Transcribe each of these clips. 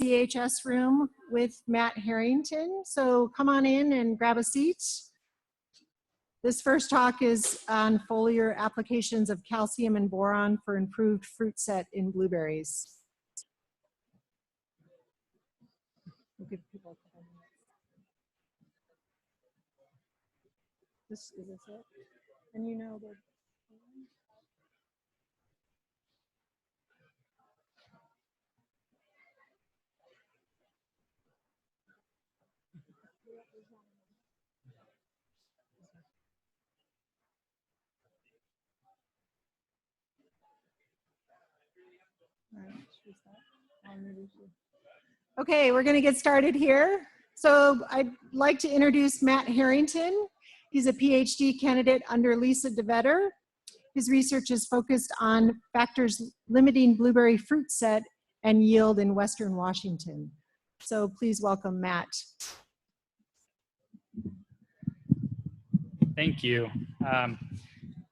CHS room with Matt Harrington. So come on in and grab a seat. This first talk is on foliar applications of calcium and boron for improved fruit set in blueberries. We'll give people a couple minutes. Is this it? And you know the Okay, we're going to get started here. So I'd like to introduce Matt Harrington. He's a PhD candidate under Lisa DeVetter. His research is focused on factors limiting blueberry fruit set and yield in Western Washington. So please welcome Matt. Thank you.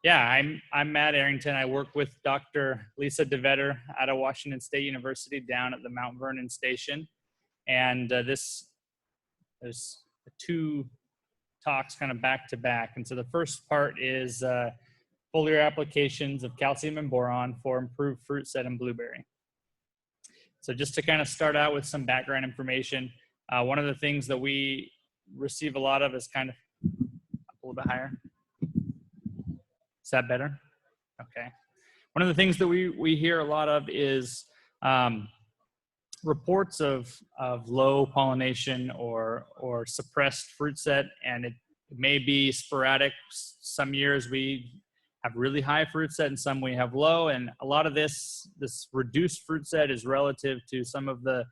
Yeah, I'm Matt Arrington. I work with Dr. Lisa DeVetter out of Washington State University down at the Mount Vernon station. And there's two talks kind of back to back. And so the first part is foliar applications of calcium and boron for improved fruit set in blueberry. So just to kind of start out with some background information, one of the things that we receive a lot of is kind of up a little bit higher. Is that better? Okay. One of the things that we hear a lot of is reports of low pollination or suppressed fruit set, and it may be sporadic. Some years we have really high fruit set and some we have low, and a lot of this reduced fruit set is relative to some of the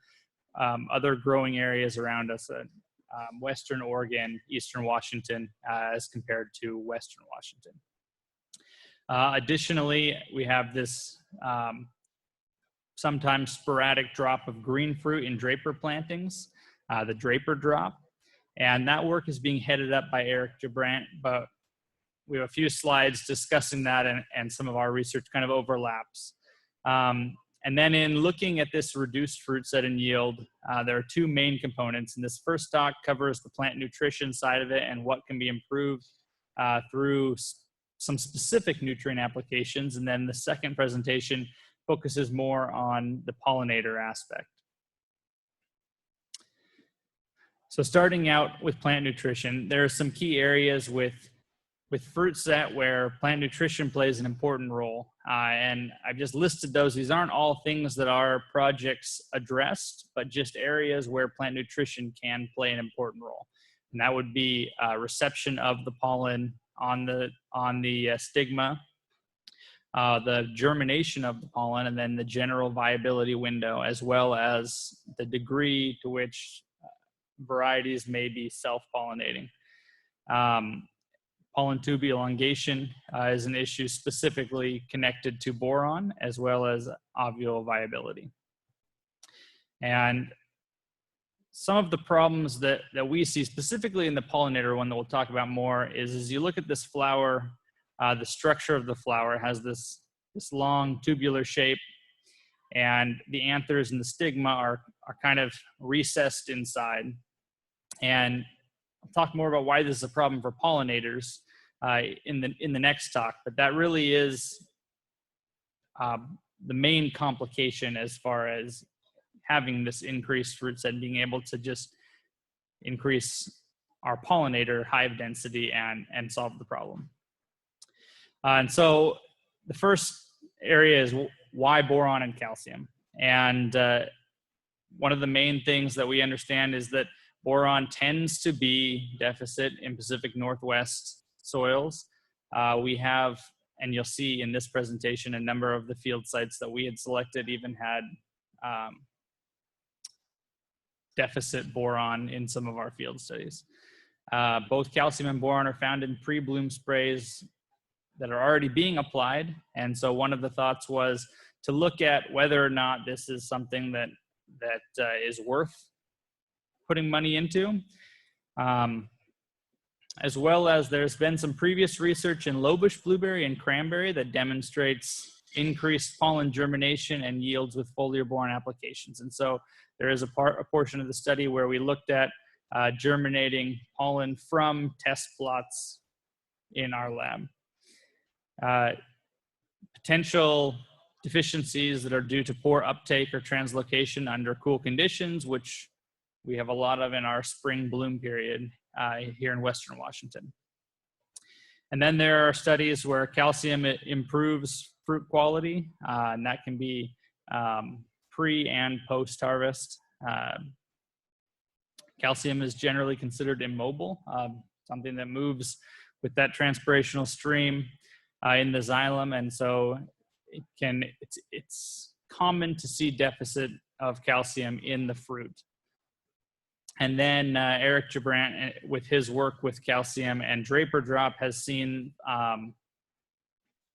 other growing areas around us, Western Oregon, Eastern Washington, as compared to Western Washington. Additionally, we have this sometimes sporadic drop of green fruit in Draper plantings, the Draper Drop. And that work is being headed up by Eric Gebrant, but we have a few slides discussing that, and some of our research kind of overlaps. And then in looking at this reduced fruit set and yield, there are two main components. And this first talk covers the plant nutrition side of it and what can be improved through some specific nutrient applications. And then the second presentation focuses more on the pollinator aspect. So starting out with plant nutrition, there are some key areas with fruit set where plant nutrition plays an important role. And I've just listed those. These aren't all things that our projects addressed, but just areas where plant nutrition can play an important role. And that would be reception of the pollen on the stigma, the germination of the pollen, and then the general viability window, as well as the degree to which varieties may be self-pollinating. Pollen tube elongation is an issue specifically connected to boron, as well as ovule viability. And some of the problems that we see specifically in the pollinator one that we'll talk about more is as you look at this flower, the structure of the flower has this long tubular shape, and the anthers and the stigma are kind of recessed inside. And I'll talk more about why this is a problem for pollinators in the next talk, but that really is the main complication as far as having this increased fruit set and being able to just increase our pollinator hive density and solve the problem. And so the first area is why boron and calcium. And one of the main things that we understand is that boron tends to be deficit in Pacific Northwest soils. We have, and you'll see in this presentation, a number of the field sites that we had selected even had deficit boron in some of our field studies. Both calcium and boron are found in pre-bloom sprays that are already being applied. And so one of the thoughts was to look at whether or not this is something that is worth putting money into. As well as there's been some previous research in lowbush blueberry and cranberry that demonstrates increased pollen germination and yields with foliar boron applications. And so there is a portion of the study where we looked at germinating pollen from test plots in our lab. Potential deficiencies that are due to poor uptake or translocation under cool conditions, which we have a lot of in our spring bloom period here in Western Washington. And then there are studies where calcium improves fruit quality, and that can be pre and post harvest. Calcium is generally considered immobile, something that moves with that transpirational stream in the xylem, and so it's common to see deficit of calcium in the fruit. And then Eric Jabrant, with his work with calcium and Draper Drop, has seen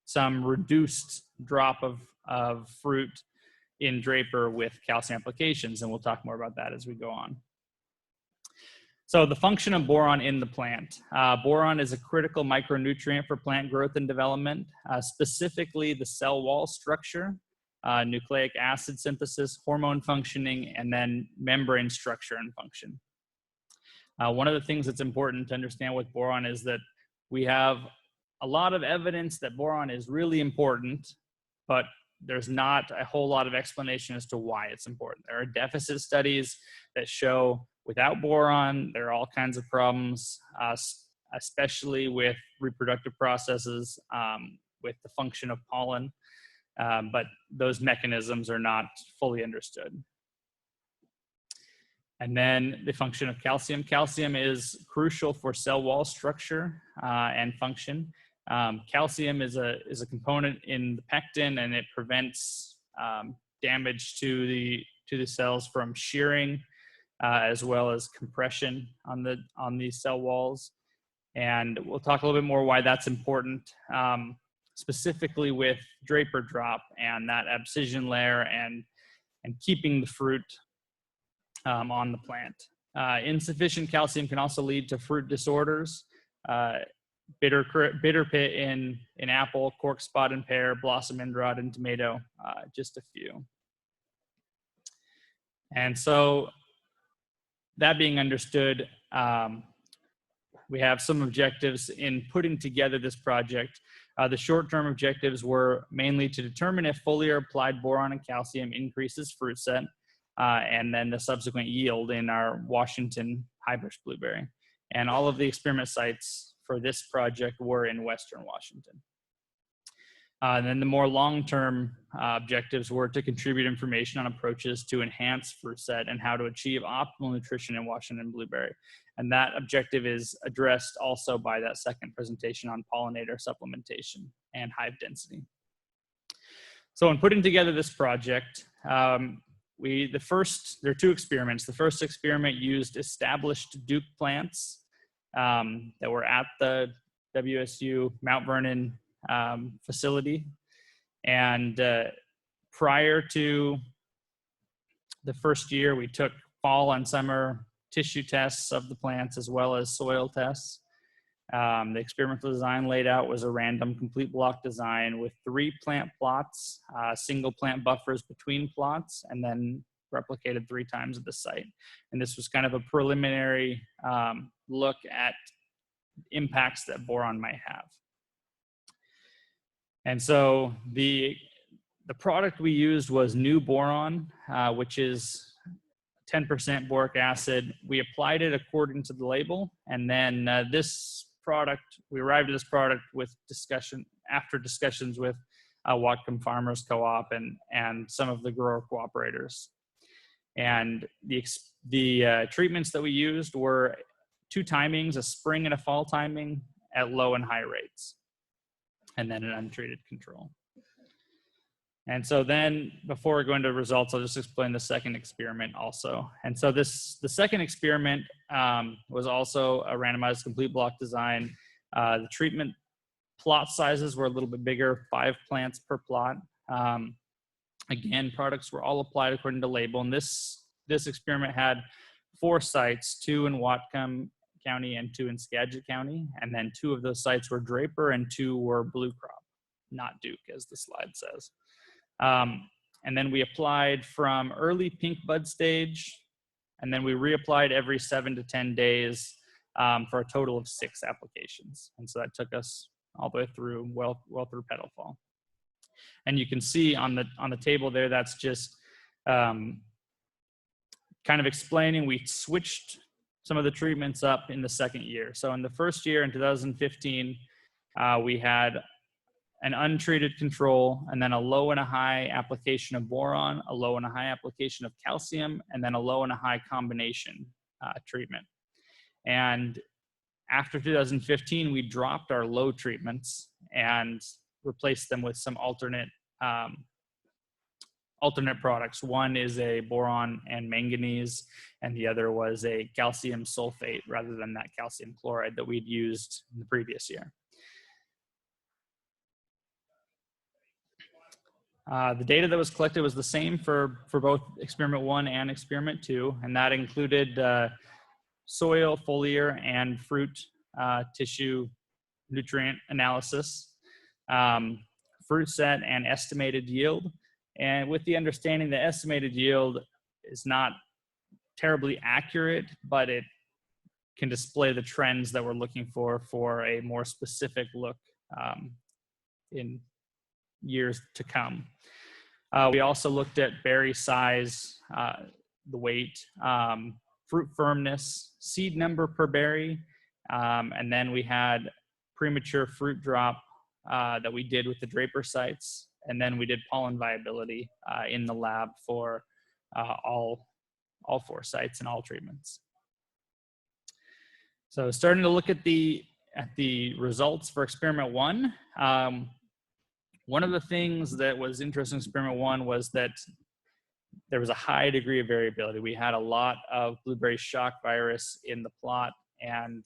some reduced drop of fruit in Draper with calcium applications, and we'll talk more about that as we go on. So the function of boron in the plant. Boron is a critical micronutrient for plant growth and development, specifically the cell wall structure, nucleic acid synthesis, hormone functioning, and then membrane structure and function. One of the things that's important to understand with boron is that we have a lot of evidence that boron is really important, but there's not a whole lot of explanation as to why it's important. There are deficit studies that show without boron, there are all kinds of problems, especially with reproductive processes, with the function of pollen, but those mechanisms are not fully understood. And then the function of calcium. Calcium is crucial for cell wall structure and function. Calcium is a component in the pectin, and it prevents damage to the cells from shearing, as well as compression on these cell walls. And we'll talk a little bit more why that's important, specifically with Draper Drop and that abscission layer and keeping the fruit on the plant. Insufficient calcium can also lead to fruit disorders, bitter pit in apple, cork spot in pear, blossom end rot in tomato, just a few. And so that being understood, we have some objectives in putting together this project. The short-term objectives were mainly to determine if foliar applied boron and calcium increases fruit set, and then the subsequent yield in our Washington high-bush blueberry. And all of the experiment sites for this project were in Western Washington. And then the more long-term objectives were to contribute information on approaches to enhance fruit set and how to achieve optimal nutrition in Washington blueberry. And that objective is addressed also by that second presentation on pollinator supplementation and hive density. So in putting together this project, there are two experiments. The first experiment used established Duke plants that were at the WSU Mount Vernon facility. And prior to the first year, we took fall and summer tissue tests of the plants as well as soil tests. The experimental design laid out was a random complete block design with 3 plant plots, single plant buffers between plots, and then replicated 3 times at the site. And this was kind of a preliminary look at impacts that boron might have. And so the product we used was new boron, which is 10% boric acid. We applied it according to the label, and then we arrived at this product with after discussions with Whatcom Farmers Co-op and some of the grower cooperators. And the treatments that we used were 2 timings, a spring and a fall timing at low and high rates, and then an untreated control. And so then, before we go into results, I'll just explain the second experiment also. And so the second experiment was also a randomized complete block design. The treatment plot sizes were a little bit bigger, 5 plants per plot. Again, products were all applied according to label. And this experiment had 4 sites, 2 in Whatcom County and 2 in Skagit County. And then 2 of those sites were Draper and 2 were Blue Crop, not Duke, as the slide says. And then we applied from early pink bud stage, and then we reapplied every 7 to 10 days for a total of 6 applications. And so that took us all the way through, well through petal fall. And you can see on the table there, that's just kind of explaining we switched some of the treatments up in the second year. So in the first year, in 2015, we had an untreated control, and then a low and a high application of boron, a low and a high application of calcium, and then a low and a high combination treatment. And after 2015, we dropped our low treatments and replaced them with some alternate products. One is a boron and manganese, and the other was a calcium sulfate rather than that calcium chloride that we'd used in the previous year. The data that was collected was the same for both experiment 1 and experiment 2, and that included soil, foliar, and fruit tissue nutrient analysis, fruit set, and estimated yield. And with the understanding that estimated yield is not terribly accurate, but it can display the trends that we're looking for a more specific look in years to come. We also looked at berry size, the weight, fruit firmness, seed number per berry, and then we had premature fruit drop that we did with the Draper sites, and then we did pollen viability in the lab for all 4 sites and all treatments. So starting to look at the results for experiment 1. One of the things that was interesting in experiment 1 was that there was a high degree of variability. We had a lot of blueberry shock virus in the plot. And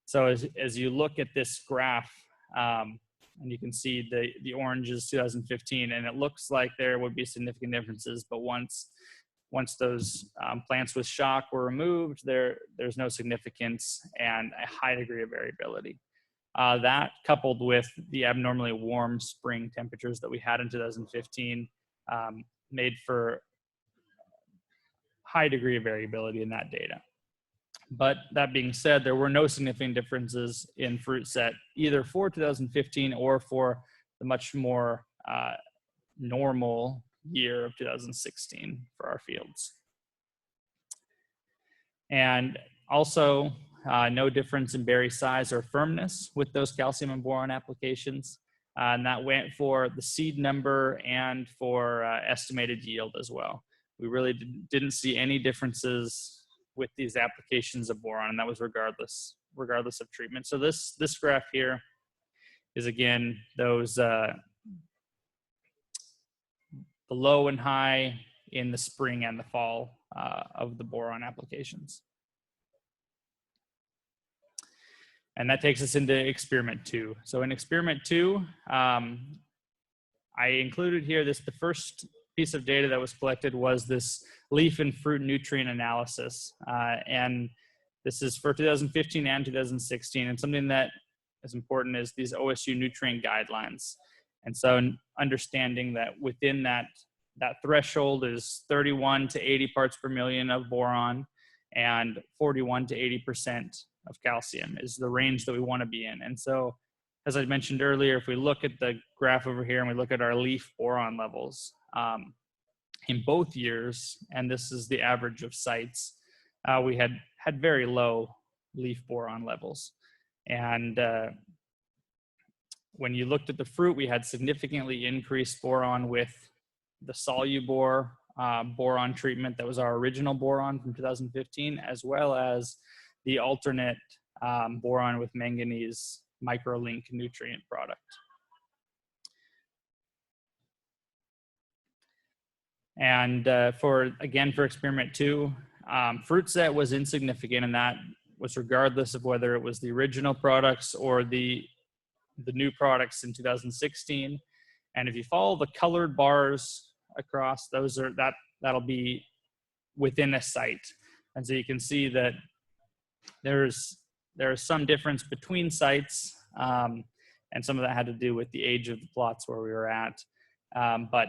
so as you look at this graph, and you can see the orange is 2015, and it looks like there would be significant differences, but once those plants with shock were removed, there's no significance and a high degree of variability. That coupled with the abnormally warm spring temperatures that we had in 2015 made for high degree of variability in that data. But that being said, there were no significant differences in fruit set either for 2015 or for the much more normal year of 2016 for our fields. And also, no difference in berry size or firmness with those calcium and boron applications. And that went for the seed number and for estimated yield as well. We really didn't see any differences with these applications of boron, and that was regardless of treatment. So this graph here is, again, those the low and high in the spring and the fall of the boron applications. And that takes us into experiment 2. So in experiment 2, I included here the first piece of data that was collected was this leaf and fruit nutrient analysis. And this is for 2015 and 2016. And something that is important is these OSU nutrient guidelines. And so understanding that within that threshold is 31 to 80 parts per million of boron and 41 to 80% of calcium is the range that we want to be in. And so, as I mentioned earlier, if we look at the graph over here and we look at our leaf boron levels in both years, and this is the average of sites, we had very low leaf boron levels. And when you looked at the fruit, we had significantly increased boron with the Solubor boron treatment that was our original boron from 2015, as well as the alternate boron with manganese microlink nutrient product. And for experiment 2, fruit set was insignificant, and that was regardless of whether it was the original products or the new products in 2016. And if you follow the colored bars across, that'll be within a site. And so you can see that there's some difference between sites, and some of that had to do with the age of the plots where we were at. But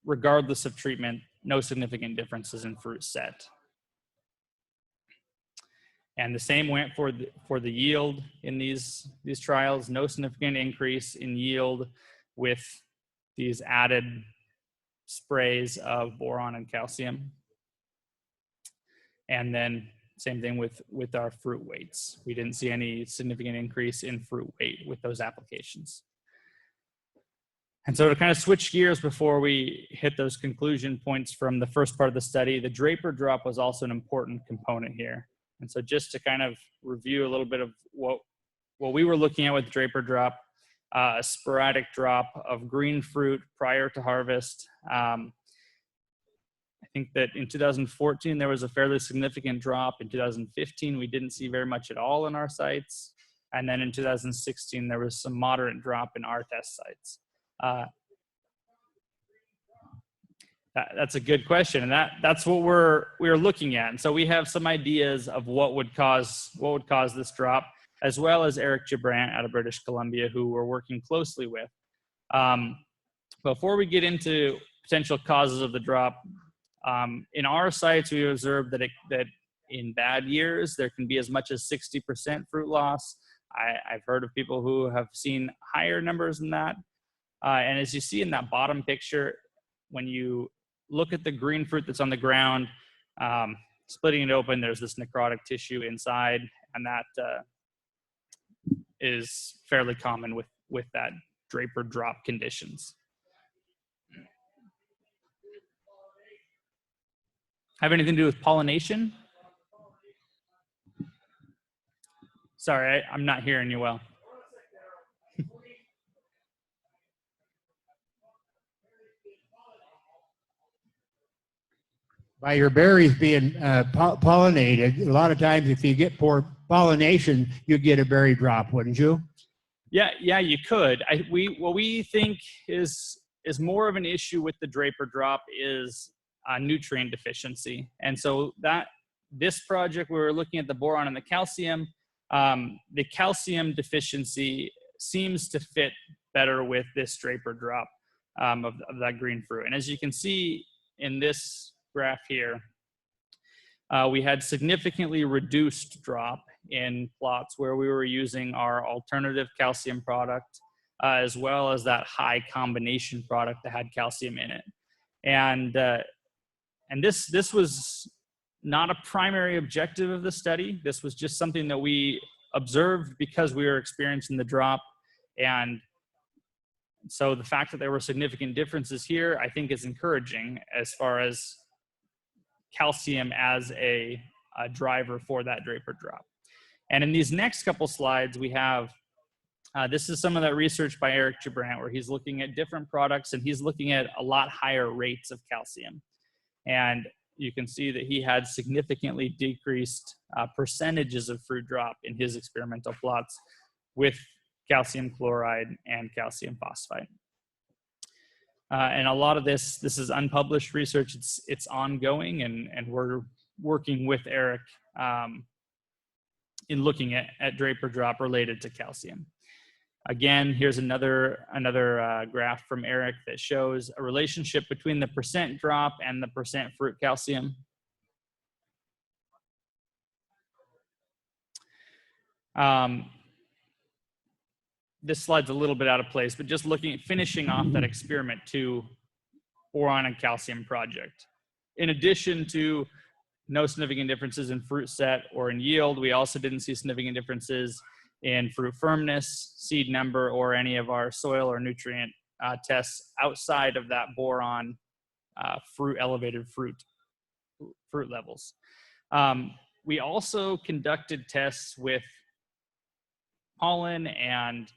regardless of treatment, no significant differences in fruit set. And the same went for the yield in these trials. No significant increase in yield with these added sprays of boron and calcium. And then same thing with our fruit weights. We didn't see any significant increase in fruit weight with those applications. And so to kind of switch gears before we hit those conclusion points from the first part of the study, the Draper drop was also an important component here. And so just to kind of review a little bit of what we were looking at with Draper drop, a sporadic drop of green fruit prior to harvest. I think that in 2014, there was a fairly significant drop. In 2015, we didn't see very much at all in our sites. And then in 2016, there was some moderate drop in our test sites. That's a good question, and that's what we're looking at. And so we have some ideas of what would cause this drop, as well as Eric Gibrant out of British Columbia, who we're working closely with. Before we get into potential causes of the drop, in our sites we observed that in bad years there can be as much as 60% fruit loss. I've heard of people who have seen higher numbers than that. And as you see in that bottom picture, when you look at the green fruit that's on the ground, splitting it open, there's this necrotic tissue inside, and that is fairly common with that Draper drop conditions. Have anything to do with pollination? Sorry, I'm not hearing you well. By your berries being pollinated, a lot of times if you get poor pollination, you get a berry drop, wouldn't you? Yeah, you could. What we think is more of an issue with the Draper drop is nutrient deficiency. And so this project, we were looking at the boron and the calcium. The calcium deficiency seems to fit better with this Draper drop of that green fruit. And as you can see in this graph here, we had significantly reduced drop in plots where we were using our alternative calcium product, as well as that high combination product that had calcium in it. And this was not a primary objective of the study. This was just something that we observed because we were experiencing the drop. And so the fact that there were significant differences here, I think, is encouraging as far as calcium as a driver for that Draper drop. And in these next couple slides, we have, this is some of that research by Eric Gibrant, where he's looking at different products and he's looking at a lot higher rates of calcium. And you can see that he had significantly decreased percentages of fruit drop in his experimental plots with calcium chloride and calcium phosphite. And a lot of this is unpublished research. It's ongoing, and we're working with Eric in looking at Draper drop related to calcium. Again, here's another graph from Eric that shows a relationship between the percent drop and the percent fruit calcium. This slide's a little bit out of place, but just finishing off that experiment to boron and calcium project. In addition to no significant differences in fruit set or in yield, we also didn't see significant differences in fruit firmness, seed number, or any of our soil or nutrient tests outside of that boron elevated fruit levels. We also conducted tests with pollen and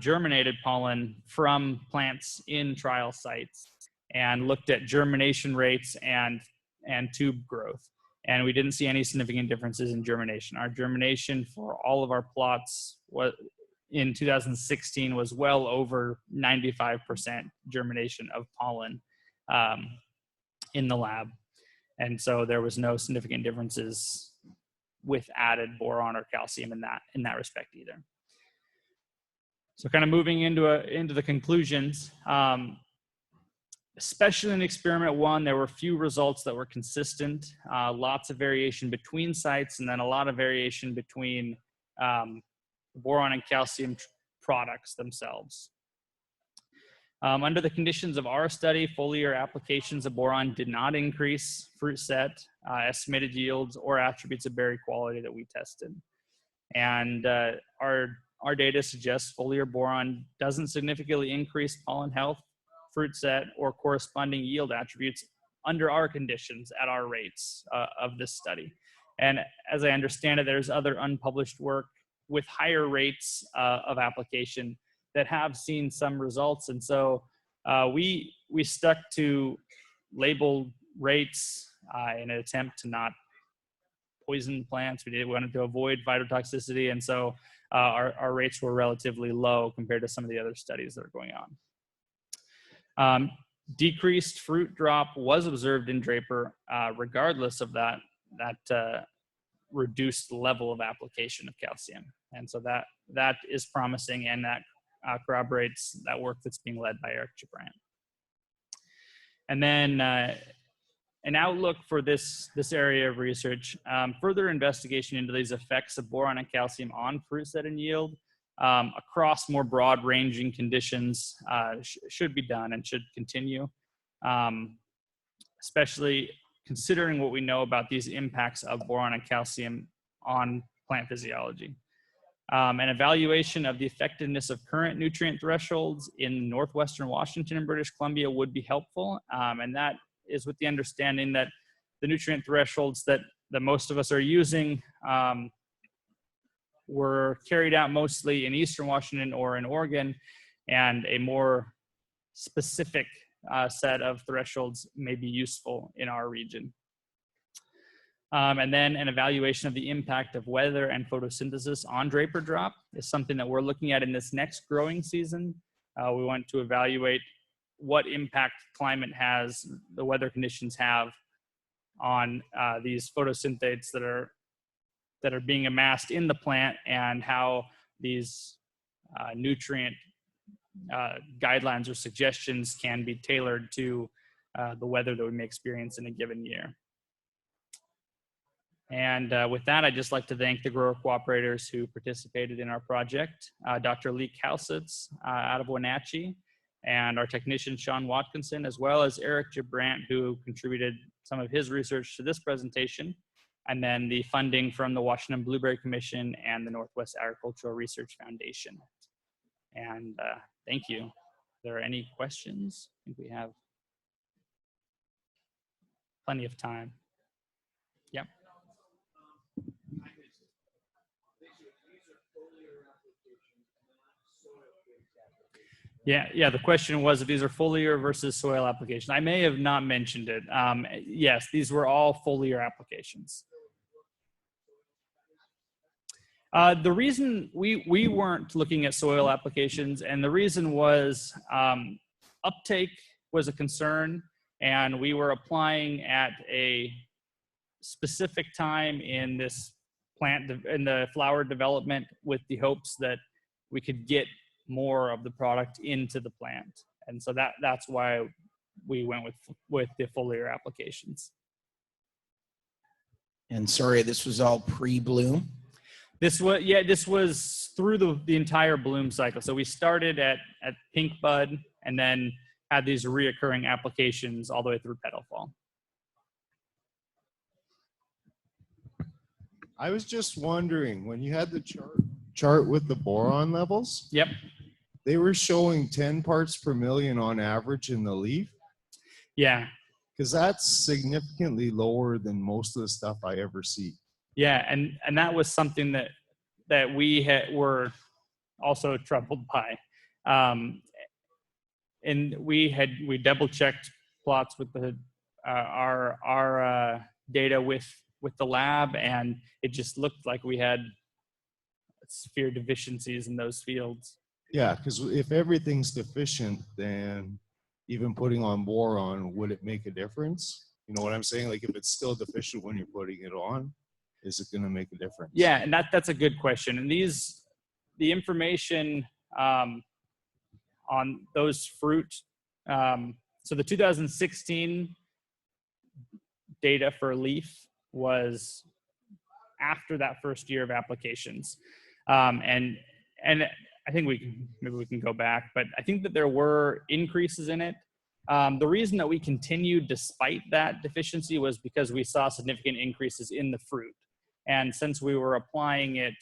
germinated pollen from plants in trial sites and looked at germination rates and tube growth. And we didn't see any significant differences in germination. Our germination for all of our plots in 2016 was well over 95% germination of pollen in the lab. And so there was no significant differences with added boron or calcium in that respect either. So kind of moving into the conclusions, especially in experiment 1, there were few results that were consistent, lots of variation between sites, and then a lot of variation between boron and calcium products themselves. Under the conditions of our study, foliar applications of boron did not increase fruit set, estimated yields, or attributes of berry quality that we tested. And our data suggests foliar boron doesn't significantly increase pollen health, fruit set, or corresponding yield attributes under our conditions at our rates of this study. And as I understand it, there's other unpublished work with higher rates of application that have seen some results. And so we stuck to labeled rates in an attempt to not poison plants. We wanted to avoid phytotoxicity. And so our rates were relatively low compared to some of the other studies that are going on. Decreased fruit drop was observed in Draper, regardless of that reduced level of application of calcium. And so that is promising, and that corroborates that work that's being led by Eric Gibrandt. And then an outlook for this area of research, further investigation into these effects of boron and calcium on fruit set and yield across more broad ranging conditions should be done and should continue, especially considering what we know about these impacts of boron and calcium on plant physiology. An evaluation of the effectiveness of current nutrient thresholds in northwestern Washington and British Columbia would be helpful, and that is with the understanding that the nutrient thresholds that most of us are using were carried out mostly in eastern Washington or in Oregon, and a more specific set of thresholds may be useful in our region. And then an evaluation of the impact of weather and photosynthesis on Draper Drop is something that we're looking at in this next growing season. We want to evaluate what impact climate has, the weather conditions have on these photosynthates that are being amassed in the plant, and how these nutrient guidelines or suggestions can be tailored to the weather that we may experience in a given year. And with that, I'd just like to thank the grower cooperators who participated in our project, Dr. Lee Kausitz out of Wenatchee, and our technician, Sean Watkinson, as well as Eric Gibrandt, who contributed some of his research to this presentation, and then the funding from the Washington Blueberry Commission and the Northwest Agricultural Research Foundation. And thank you. If there are any questions, I think we have plenty of time. Yep. Yeah, the question was if these are foliar versus soil applications. I may have not mentioned it. Yes, these were all foliar applications. The reason we weren't looking at soil applications, and the reason was uptake was a concern, and we were applying at a specific time in this plant, in the flower development, with the hopes that we could get more of the product into the plant. And so that's why we went with the foliar applications. And sorry, this was all pre-bloom? This was through the entire bloom cycle. So we started at pink bud and then had these reoccurring applications all the way through petal fall. I was just wondering, when you had the chart with the boron levels, Yep. they were showing 10 parts per million on average in the leaf. Yeah. Because that's significantly lower than most of the stuff I ever see. Yeah, and that was something that we were also troubled by, and we double checked plots with our data with the lab, and it just looked like we had severe deficiencies in those fields. Yeah, because if everything's deficient, then even putting on boron, would it make a difference? You know what I'm saying? Like if it's still deficient when you're putting it on, is it going to make a difference? Yeah, and that's a good question. And the information on those fruit So the 2016 data for leaf was after that first year of applications. And I think maybe we can go back, but I think that there were increases in it. The reason that we continued despite that deficiency was because we saw significant increases in the fruit. And since we were applying it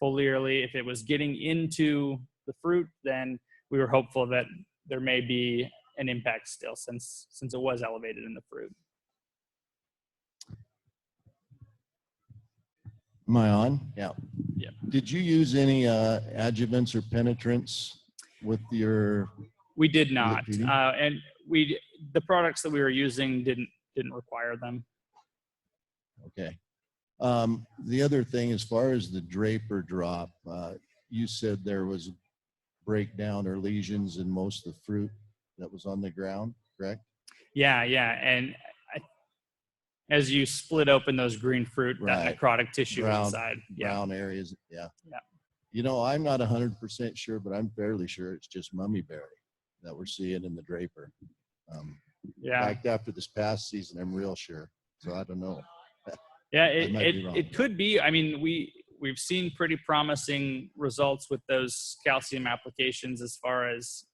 foliarly, if it was getting into the fruit, then we were hopeful that there may be an impact still since it was elevated in the fruit. Am I on? Yeah. Yeah. Did you use any adjuvants or penetrants with your? We did not, PD? and the products that we were using didn't require them. Okay. The other thing, as far as the Draper drop, you said there was breakdown or lesions in most of the fruit that was on the ground, correct? Yeah, and as you split open those green fruit, that Right. necrotic tissue Brown- inside. Yeah. Brown areas, yeah. Yeah. You know, I'm not 100% sure, but I'm fairly sure it's just mummyberry that we're seeing in the Draper. In Yeah. fact, after this past season, I'm real sure. So I don't know. Yeah, I might be wrong. it could be. I mean, we've seen pretty promising results with those calcium applications as far as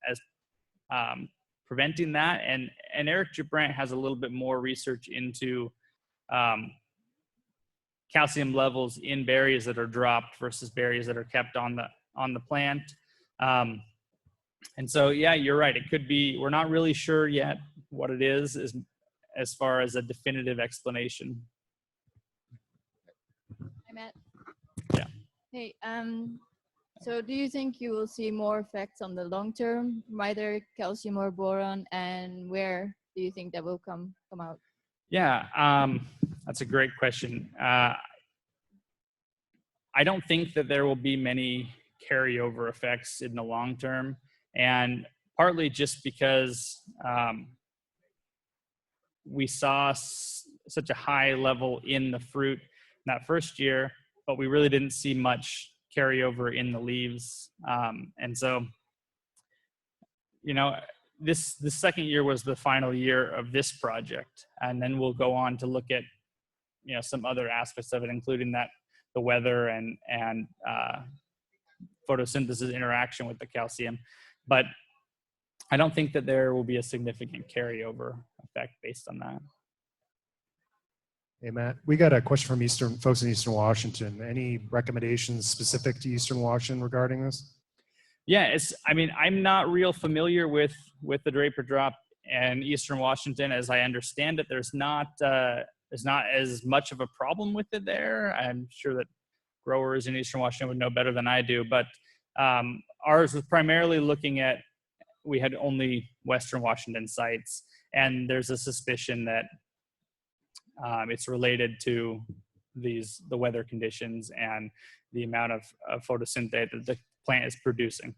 preventing that. And Eric Gibrant has a little bit more research into calcium levels in berries that are dropped versus berries that are kept on the plant. And so, yeah, you're right. It could be. We're not really sure yet what it is as far as a definitive explanation. Hi, Matt. Yeah. Hey, so do you think you will see more effects on the long term from either calcium or boron, and where do you think that will come out? Yeah, that's a great question. I don't think that there will be many carryover effects in the long term, and partly just because we saw such a high level in the fruit that first year, but we really didn't see much carryover in the leaves. And so, you know, the second year was the final year of this project, and then we'll go on to look at, you know, some other aspects of it, including the weather and photosynthesis interaction with the calcium. But I don't think that there will be a significant carryover effect based on that. Hey, Matt, we got a question from folks in Eastern Washington. Any recommendations specific to Eastern Washington regarding this? Yeah, I mean, I'm not real familiar with the Draper Drop and Eastern Washington. As I understand it, there's not as much of a problem with it there. I'm sure that growers in Eastern Washington would know better than I do, but ours was primarily looking at, we had only Western Washington sites, and there's a suspicion that it's related to the weather conditions and the amount of photosynthate that the plant is producing.